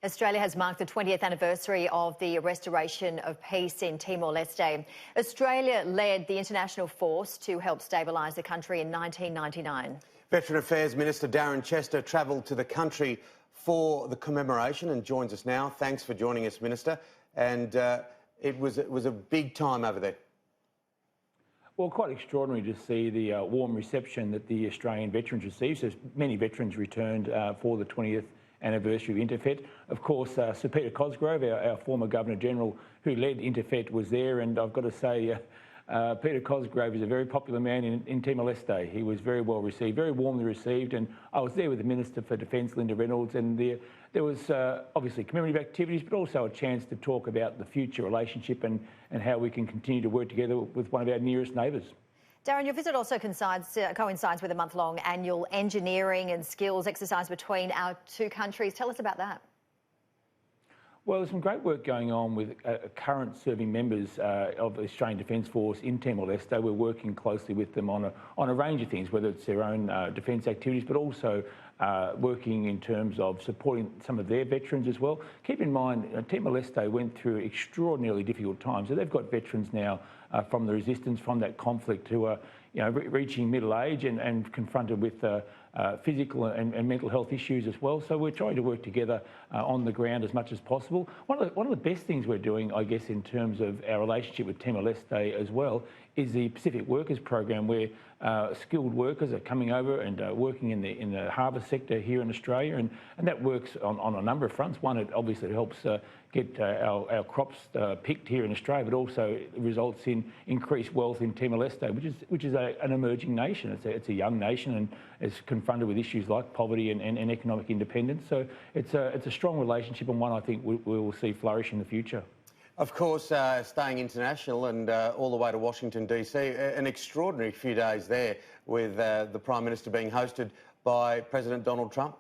Australia has marked the 20th anniversary of the restoration of peace in Timor Leste. Australia led the international force to help stabilise the country in 1999. Veteran Affairs Minister Darren Chester travelled to the country for the commemoration and joins us now. Thanks for joining us, Minister. And it was a big time over there. Well, quite extraordinary to see the warm reception that the Australian veterans received. So many veterans returned for the 20th anniversary of Interfet. Of course, Sir Peter Cosgrove, our former Governor-General who led Interfet, was there, and I've got to say Peter Cosgrove is a very popular man in Timor-Leste. He was very well received, very warmly received, and I was there with the Minister for Defence, Linda Reynolds, and there was obviously commemorative activities, but also a chance to talk about the future relationship and how we can continue to work together with one of our nearest neighbours. Darren, your visit also coincides with a month-long annual engineering and skills exercise between our two countries. Tell us about that. Well, there's some great work going on with current serving members of the Australian Defence Force in Timor-Leste. We're working closely with them on a range of things, whether it's their own defence activities, but also working in terms of supporting some of their veterans as well. Keep in mind, Timor-Leste went through extraordinarily difficult times. So they've got veterans now from the resistance, from that conflict, who are reaching middle age and confronted with physical and mental health issues as well. So we're trying to work together on the ground as much as possible. One of the best things we're doing, I guess, in terms of our relationship with Timor-Leste as well, is the Pacific Workers Program, where skilled workers are coming over and working in the harbour sector here in Australia, and that works on a number of fronts. One, it obviously helps get our crops picked here in Australia, but also results in increased wealth in Timor-Leste, which is an emerging nation. It's a young nation and is confronted with issues like poverty and economic independence. So it's a strong relationship, and one I think we will see flourish in the future. Of course, staying international and all the way to Washington DC, an extraordinary few days there with the Prime Minister being hosted by President Donald Trump.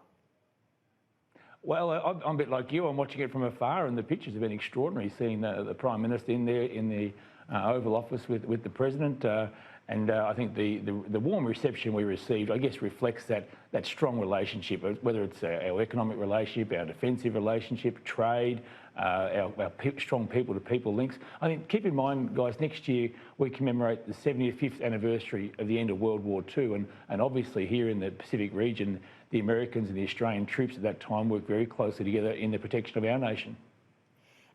Well, I'm a bit like you. I'm watching it from afar, and the pictures have been extraordinary, seeing the Prime Minister in there in the Oval Office with the President. And I think the warm reception we received, I guess, reflects that strong relationship, whether it's our economic relationship, our defensive relationship, trade, our strong people-to-people links. I think, keep in mind, guys, next year we commemorate the 75th anniversary of the end of World War II, and obviously here in the Pacific region, the Americans and the Australian troops at that time worked very closely together in the protection of our nation.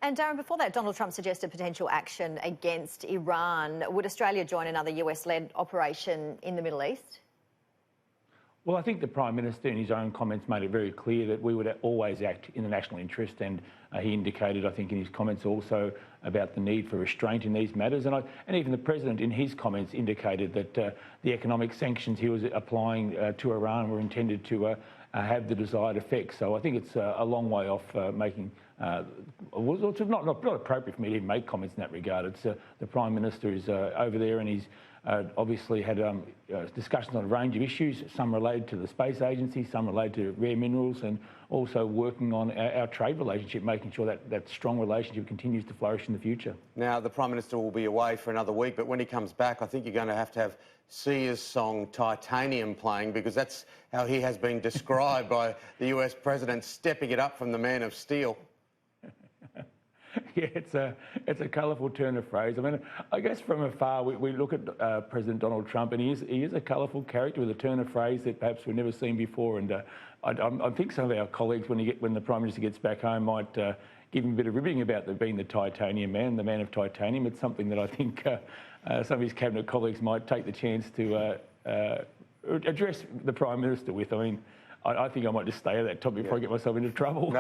And Darren, before that, Donald Trump suggested potential action against Iran. Would Australia join another US-led operation in the Middle East? Well, I think the Prime Minister in his own comments made it very clear that we would always act in the national interest, and he indicated, I think, in his comments also about the need for restraint in these matters. And even the President in his comments indicated that the economic sanctions he was applying to Iran were intended to have the desired effect. So I think it's a long way off making... it's not appropriate for me to even make comments in that regard. It's the Prime Minister is over there, and he's obviously had discussions on a range of issues, some related to the space agency, some related to rare minerals, and also working on our trade relationship, making sure that strong relationship continues to flourish in the future. Now, the Prime Minister will be away for another week, but when he comes back, I think you're going to have Sia's song Titanium playing, because that's how he has been described by the US President, stepping it up from the Man of Steel. Yeah, it's a colourful turn of phrase. I mean, I guess from afar we look at President Donald Trump, and he is a colourful character with a turn of phrase that perhaps we've never seen before. And I think some of our colleagues, when the Prime Minister gets back home, might give him a bit of ribbing about being the Titanium Man, the Man of Titanium. It's something that I think some of his cabinet colleagues might take the chance to address the Prime Minister with. I mean, I think I might just stay at that topic before I get myself into trouble. No.